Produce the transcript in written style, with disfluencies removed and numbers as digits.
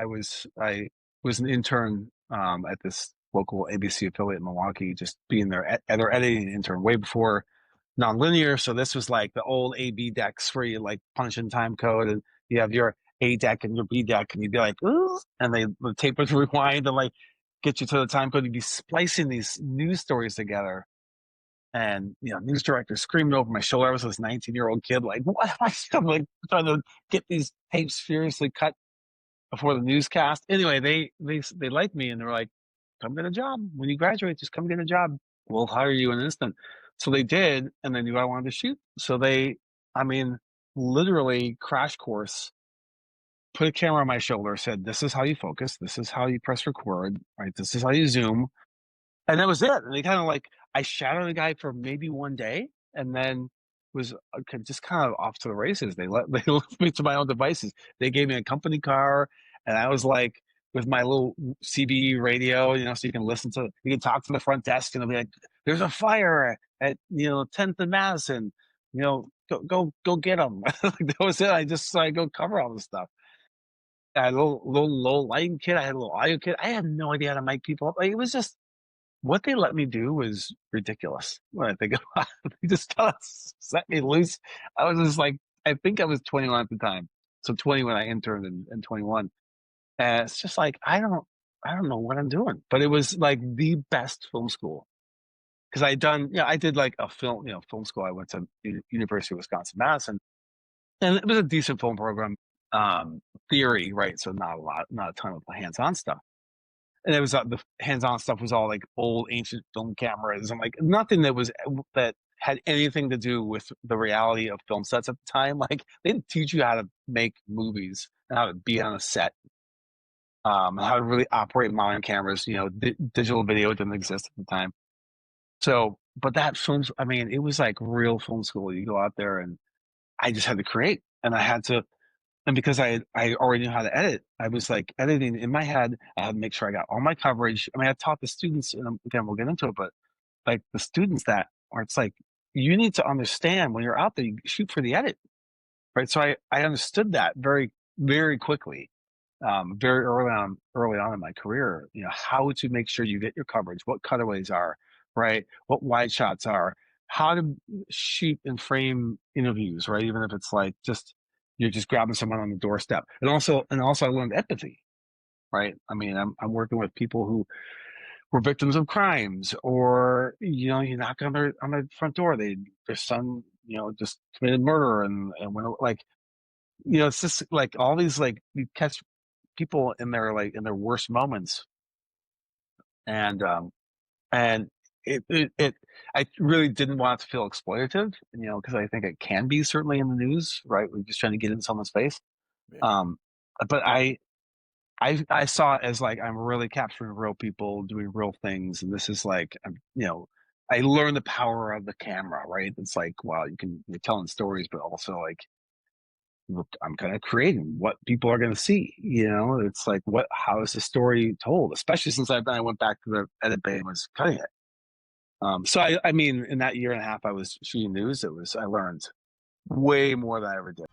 I was an intern at this local ABC affiliate in Milwaukee, just being their editing intern way before nonlinear. So this was like the old A/B decks where you like punch in time code and you have your A deck and your B deck, and you'd be like, ooh, and the tape would rewind and like get you to the time code. You'd be splicing these news stories together. And news director screaming over my shoulder. I was this 19-year-old kid, like, what am I I'm like trying to get these tapes furiously cut before the newscast. Anyway, they liked me and they were like, come get a job. When you graduate, just come get a job. We'll hire you in an instant. So they did, and they knew I wanted to shoot. So I mean, literally crash course, put a camera on my shoulder, said, this is how you focus, this is how you press record, right? This is how you zoom. And that was it. And they kind of like, I shadowed the guy for maybe one day and then was just kind of off to the races. They left me to my own devices. They gave me a company car, and I was like with my little CB radio, so you can talk to the front desk, and they'll be like, "There's a fire at 10th and Madison, go get them." Like, that was it. I go cover all this stuff. I had a little low lighting kit. I had a little audio kit. I had no idea how to mic people up. Like, it was just what they let me do was ridiculous when I think about it. They just kind of set me loose. I was just like, I think I was 21 at the time. So 20 when I interned and 21. And it's just like, I don't know what I'm doing. But it was like the best film school. Because I did like a film school. I went to University of Wisconsin-Madison. And it was a decent film program, theory, right? So not a ton of hands-on stuff. And it was the hands-on stuff was all like old ancient film cameras and like nothing that had anything to do with the reality of film sets at the time. Like they didn't teach you how to make movies and how to be on a set, and how to really operate modern cameras. Digital video didn't exist at the time. So, but that films, I mean, it was like real film school. You go out there and I just had to create, and I had to. And because I already knew how to edit, I was like editing in my head. I had to make sure I got all my coverage. I mean, I taught the students, and again, we'll get into it, but like the students it's like, you need to understand when you're out there, you shoot for the edit, right? So I understood that very, very quickly, very early on in my career, how to make sure you get your coverage, what cutaways are, right? What wide shots are, how to shoot and frame interviews, right? Even if it's like you're just grabbing someone on the doorstep. And also I learned empathy, right? I mean, I'm working with people who were victims of crimes, or you knock on their front door, their son just committed murder, and when like it's just like all these, like, you catch people in their worst moments, and and it I really didn't want it to feel exploitative, because I think it can be certainly in the news, right? We're just trying to get in someone's face. Yeah. Um, but I saw it as like, I'm really capturing real people doing real things, and this is like, I learned the power of the camera, right? It's like, wow, you're telling stories, but also like, look, I'm kind of creating what people are going to see. It's like, how is the story told? Especially since I went back to the edit bay and was cutting it. So I mean, in that year and a half I was shooting news, I learned way more than I ever did.